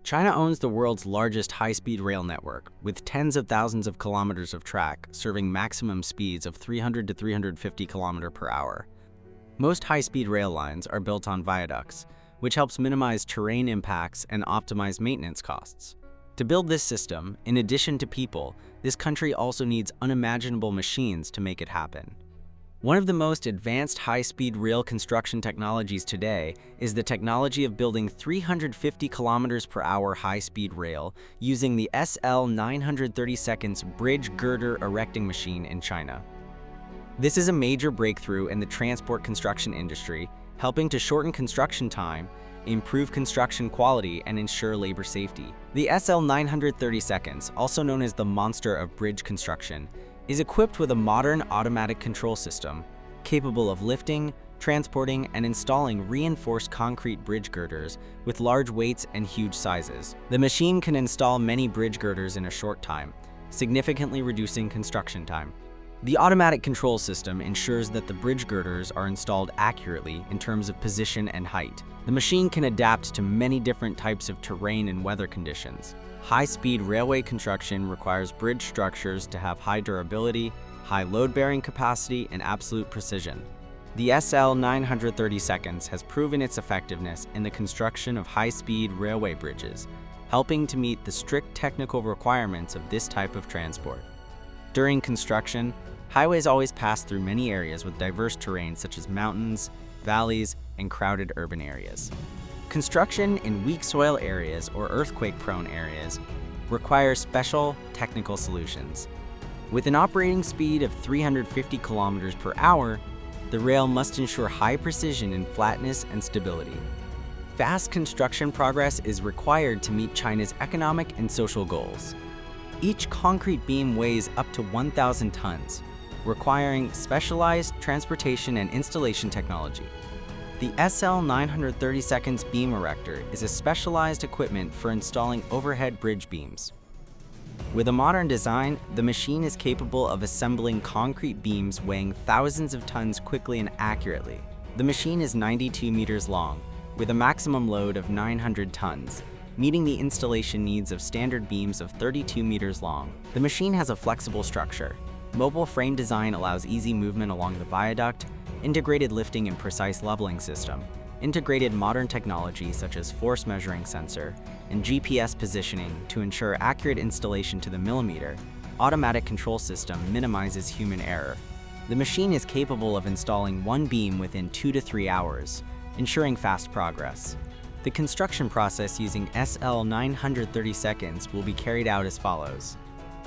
China owns the world's largest high-speed rail network, with tens of thousands of kilometers of track, serving maximum speeds of 300 to 350 km per hour. Most high-speed rail lines are built on viaducts, which helps minimize terrain impacts and optimize maintenance costs. To build this system, in addition to people, this country also needs unimaginable machines to make it happen. One of the most advanced high-speed rail construction technologies today is the technology of building 350 km per hour high-speed rail using the SL 930 bridge girder erecting machine in China. This is a major breakthrough in the transport construction industry, helping to shorten construction time, improve construction quality, and ensure labor safety. The SL 930, also known as the monster of bridge construction, is equipped with a modern automatic control system capable of lifting, transporting, and installing reinforced concrete bridge girders with large weights and huge sizes. The machine can install many bridge girders in a short time, significantly reducing construction time. The automatic control system ensures that the bridge girders are installed accurately in terms of position and height. The machine can adapt to many different types of terrain and weather conditions. High-speed railway construction requires bridge structures to have high durability, high load-bearing capacity, and absolute precision. The SL 930 has proven its effectiveness in the construction of high-speed railway bridges, helping to meet the strict technical requirements of this type of transport. During construction, highways always pass through many areas with diverse terrain such as mountains, valleys, and crowded urban areas. Construction in weak soil areas or earthquake-prone areas requires special technical solutions. With an operating speed of 350 km per hour, the rail must ensure high precision in flatness and stability. Fast construction progress is required to meet China's economic and social goals. Each concrete beam weighs up to 1,000 tons, requiring specialized transportation and installation technology. The SL 930 beam erector is a specialized equipment for installing overhead bridge beams. With a modern design, the machine is capable of assembling concrete beams weighing thousands of tons quickly and accurately. The machine is 92 meters long, with a maximum load of 900 tons, meeting the installation needs of standard beams of 32 meters long. The machine has a flexible structure. Mobile frame design allows easy movement along the viaduct, integrated lifting and precise leveling system, integrated modern technology such as force measuring sensor, and GPS positioning to ensure accurate installation to the millimeter. Automatic control system minimizes human error. The machine is capable of installing one beam within 2 to 3 hours, ensuring fast progress. The construction process using SL 930 will be carried out as follows.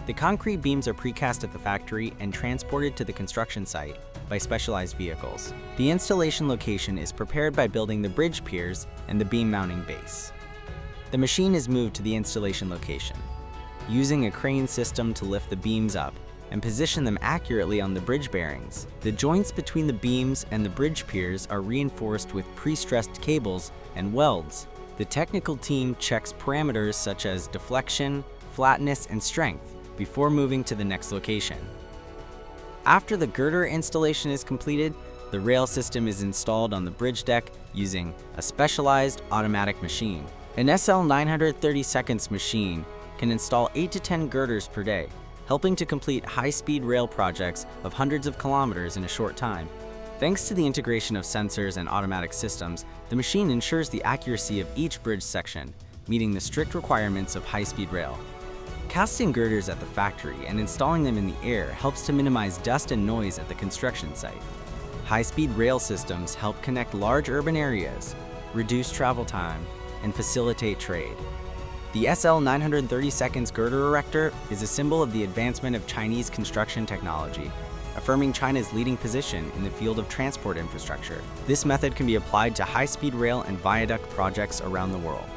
The concrete beams are precast at the factory and transported to the construction site by specialized vehicles. The installation location is prepared by building the bridge piers and the beam mounting base. The machine is moved to the installation location, using a crane system to lift the beams up and position them accurately on the bridge bearings. The joints between the beams and the bridge piers are reinforced with pre-stressed cables and welds. The technical team checks parameters such as deflection, flatness, and strength before moving to the next location. After the girder installation is completed, the rail system is installed on the bridge deck using a specialized automatic machine. An SL 930 machine can install 8 to 10 girders per day, helping to complete high-speed rail projects of hundreds of kilometers in a short time. Thanks to the integration of sensors and automatic systems, the machine ensures the accuracy of each bridge section, meeting the strict requirements of high-speed rail. Casting girders at the factory and installing them in the air helps to minimize dust and noise at the construction site. High-speed rail systems help connect large urban areas, reduce travel time, and facilitate trade. The SL 930 girder erector is a symbol of the advancement of Chinese construction technology, affirming China's leading position in the field of transport infrastructure. This method can be applied to high-speed rail and viaduct projects around the world.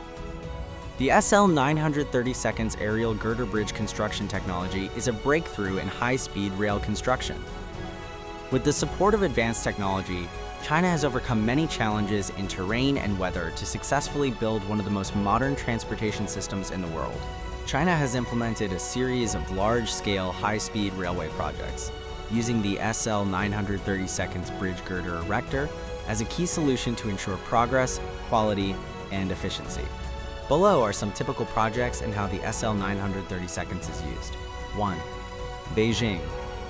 The SL 930 aerial girder bridge construction technology is a breakthrough in high-speed rail construction. With the support of advanced technology, China has overcome many challenges in terrain and weather to successfully build one of the most modern transportation systems in the world. China has implemented a series of large-scale high-speed railway projects, using the SL 930 bridge girder erector as a key solution to ensure progress, quality, and efficiency. Below are some typical projects and how the SL 930 seconds is used. 1. Beijing,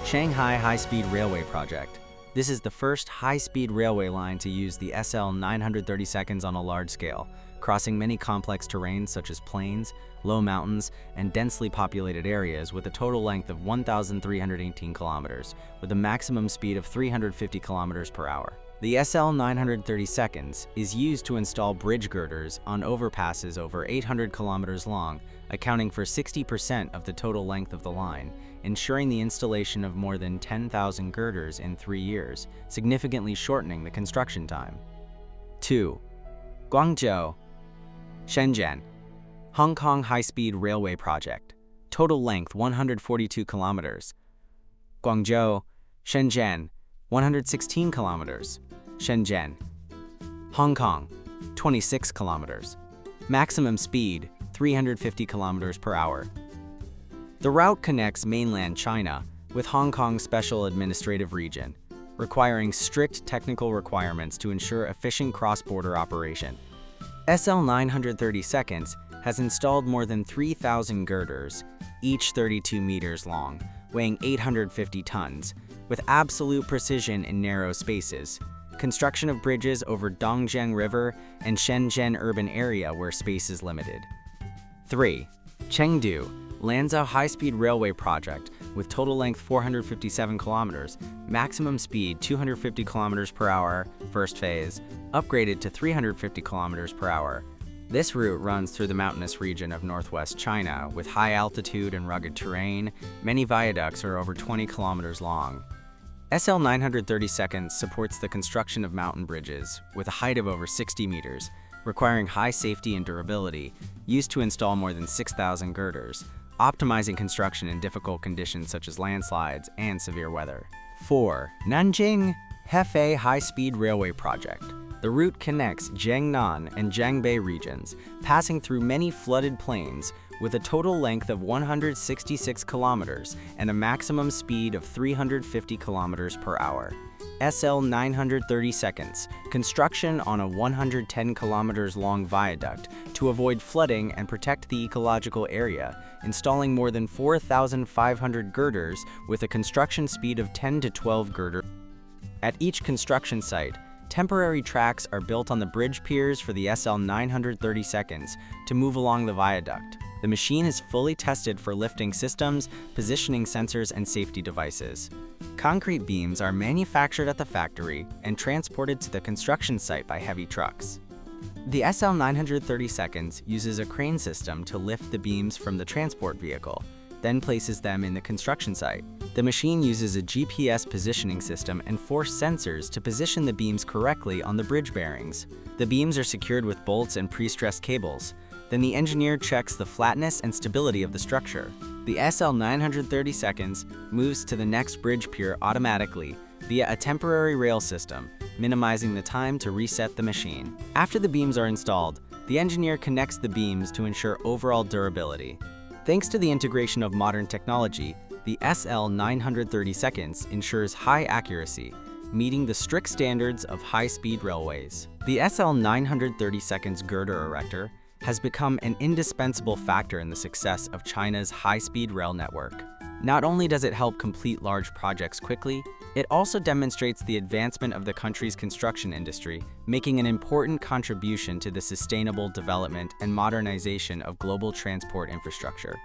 Shanghai High-Speed Railway Project. This is the first high-speed railway line to use the SL 930 seconds on a large scale, crossing many complex terrains such as plains, low mountains, and densely populated areas with a total length of 1,318 kilometers, with a maximum speed of 350 kilometers per hour. The SL 930 seconds is used to install bridge girders on overpasses over 800 kilometers long, accounting for 60% of the total length of the line, ensuring the installation of more than 10,000 girders in 3 years, significantly shortening the construction time. 2. Guangzhou, Shenzhen, Hong Kong High-Speed Railway Project. Total length 142 kilometers. Guangzhou, Shenzhen, 116 kilometers. Shenzhen, Hong Kong, 26 kilometers. Maximum speed 350 kilometers per hour. The route connects mainland China with Hong Kong's Special Administrative Region, requiring strict technical requirements to ensure efficient cross-border operation. SL 930 seconds has installed more than 3,000 girders, each 32 meters long, weighing 850 tons, with absolute precision in narrow spaces. Construction of bridges over Dongjiang River and Shenzhen urban area where space is limited. 3. Chengdu, Lanzhou High-Speed Railway Project with total length 457 kilometers, maximum speed 250 kilometers per hour, first phase, upgraded to 350 kilometers per hour. This route runs through the mountainous region of northwest China with high altitude and rugged terrain. Many viaducts are over 20 kilometers long. SL 930 seconds supports the construction of mountain bridges with a height of over 60 meters, requiring high safety and durability, used to install more than 6,000 girders, optimizing construction in difficult conditions such as landslides and severe weather. 4. Nanjing Hefei High-Speed Railway Project. The route connects Jiangnan and Jiangbei regions, passing through many flooded plains, with a total length of 166 kilometers and a maximum speed of 350 kilometers per hour. SL 930 seconds, construction on a 110 kilometers long viaduct to avoid flooding and protect the ecological area, installing more than 4,500 girders with a construction speed of 10 to 12 girders. At each construction site, temporary tracks are built on the bridge piers for the SL 930 seconds to move along the viaduct. The machine is fully tested for lifting systems, positioning sensors, and safety devices. Concrete beams are manufactured at the factory and transported to the construction site by heavy trucks. The SL 930 seconds uses a crane system to lift the beams from the transport vehicle, then places them in the construction site. The machine uses a GPS positioning system and force sensors to position the beams correctly on the bridge bearings. The beams are secured with bolts and pre-stressed cables. Then the engineer checks the flatness and stability of the structure. The SL 930 seconds moves to the next bridge pier automatically via a temporary rail system, minimizing the time to reset the machine. After the beams are installed, the engineer connects the beams to ensure overall durability. Thanks to the integration of modern technology, the SL 930 seconds ensures high accuracy, meeting the strict standards of high-speed railways. The SL 930 seconds girder erector has become an indispensable factor in the success of China's high-speed rail network. Not only does it help complete large projects quickly, it also demonstrates the advancement of the country's construction industry, making an important contribution to the sustainable development and modernization of global transport infrastructure.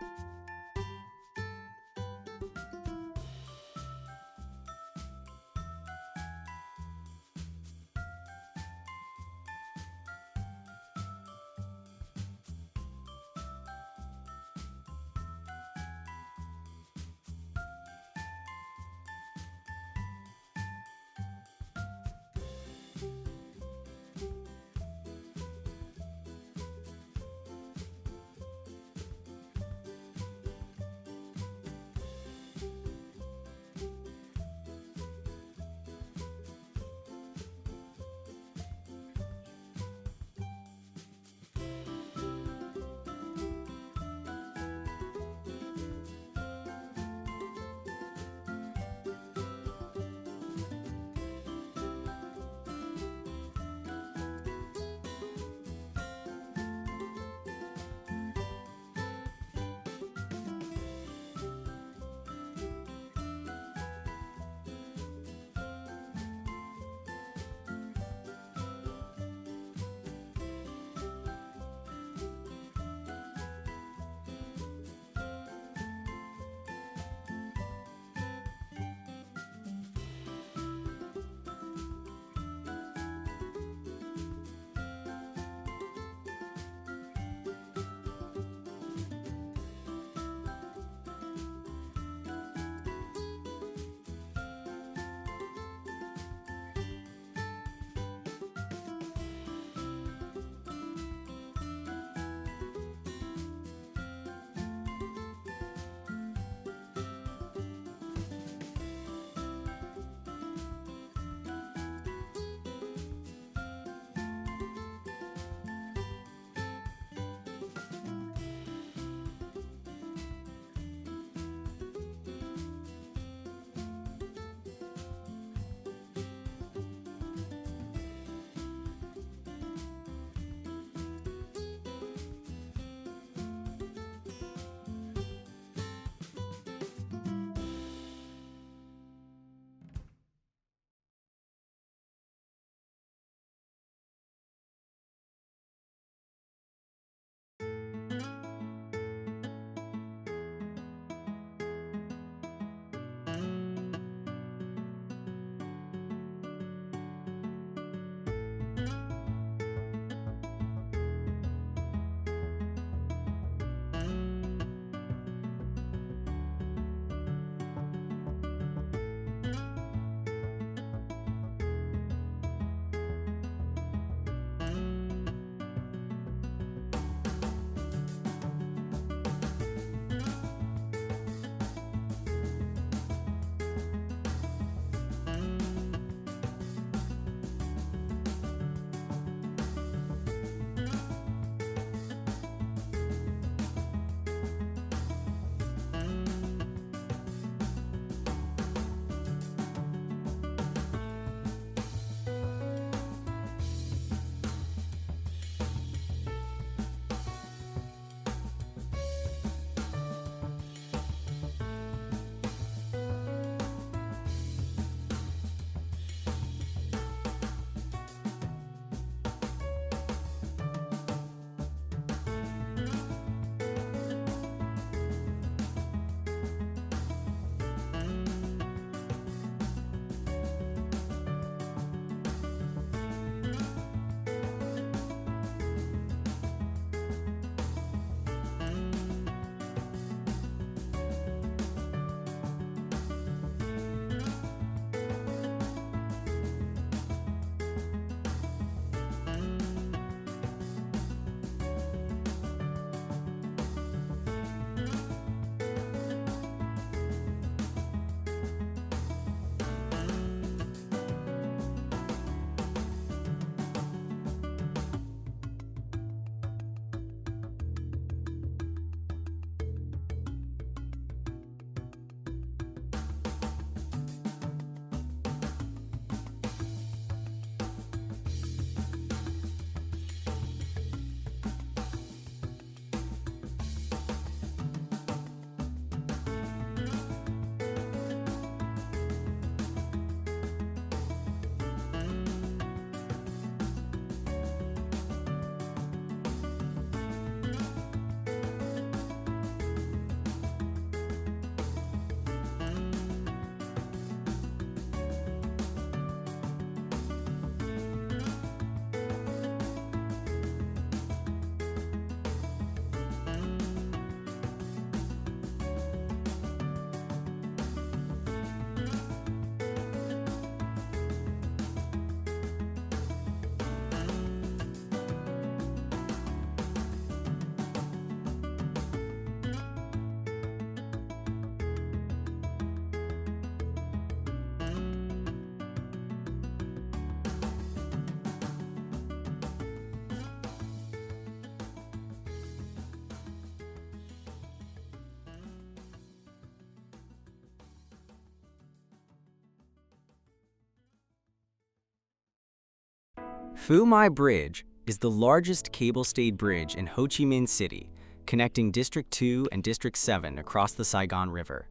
Phu My Bridge is the largest cable-stayed bridge in Ho Chi Minh City, connecting District 2 and District 7 across the Saigon River.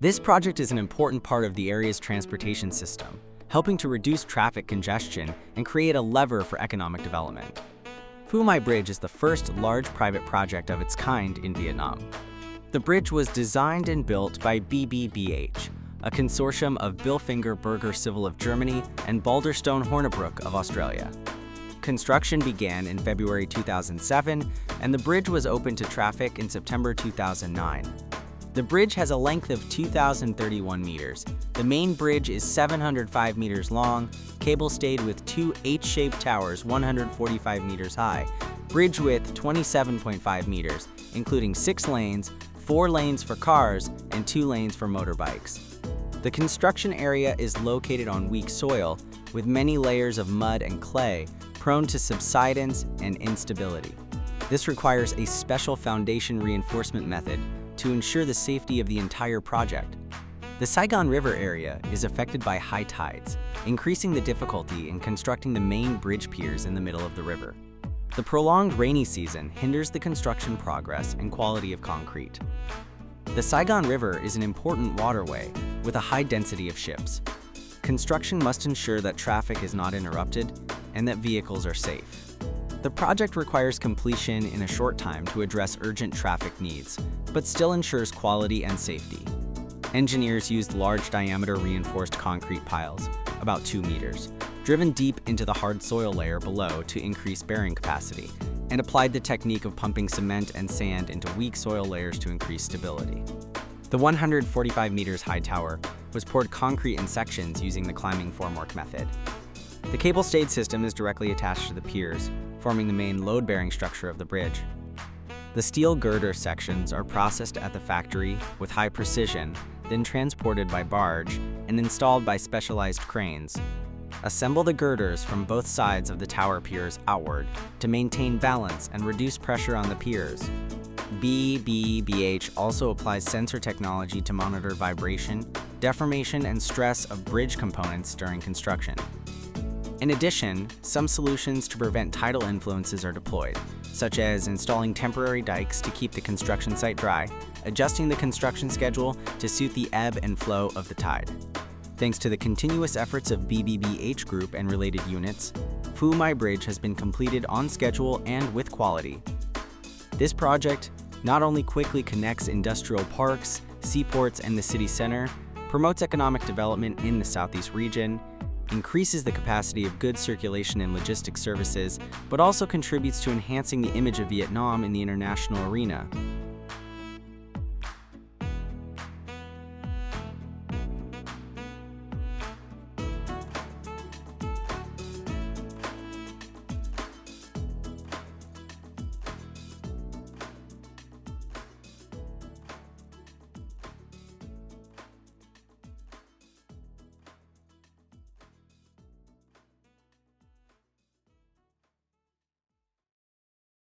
This project is an important part of the area's transportation system, helping to reduce traffic congestion and create a lever for economic development. Phu My Bridge is the first large private project of its kind in Vietnam. The bridge was designed and built by BBBH, a consortium of Bilfinger Berger Civil of Germany and Balderstone Hornibrook of Australia. Construction began in February 2007, and the bridge was opened to traffic in September 2009. The bridge has a length of 2,031 meters. The main bridge is 705 meters long, cable-stayed with two H-shaped towers 145 meters high, bridge width 27.5 meters, including 6 lanes, 4 lanes for cars, and 2 lanes for motorbikes. The construction area is located on weak soil, with many layers of mud and clay, prone to subsidence and instability. This requires a special foundation reinforcement method to ensure the safety of the entire project. The Saigon River area is affected by high tides, increasing the difficulty in constructing the main bridge piers in the middle of the river. The prolonged rainy season hinders the construction progress and quality of concrete. The Saigon River is an important waterway with a high density of ships. Construction must ensure that traffic is not interrupted and that vehicles are safe. The project requires completion in a short time to address urgent traffic needs, but still ensures quality and safety. Engineers used large diameter reinforced concrete piles, about 2 meters, driven deep into the hard soil layer below to increase bearing capacity, and applied the technique of pumping cement and sand into weak soil layers to increase stability. The 145 meters high tower was poured concrete in sections using the climbing formwork method. The cable-stayed system is directly attached to the piers, forming the main load-bearing structure of the bridge. The steel girder sections are processed at the factory with high precision, then transported by barge and installed by specialized cranes. Assemble the girders from both sides of the tower piers outward to maintain balance and reduce pressure on the piers. BBBH also applies sensor technology to monitor vibration, deformation, and stress of bridge components during construction. In addition, some solutions to prevent tidal influences are deployed, such as installing temporary dikes to keep the construction site dry, adjusting the construction schedule to suit the ebb and flow of the tide. Thanks to the continuous efforts of BBBH Group and related units, Phu My Bridge has been completed on schedule and with quality. This project not only quickly connects industrial parks, seaports, and the city center, promotes economic development in the Southeast region, increases the capacity of goods circulation and logistics services, but also contributes to enhancing the image of Vietnam in the international arena.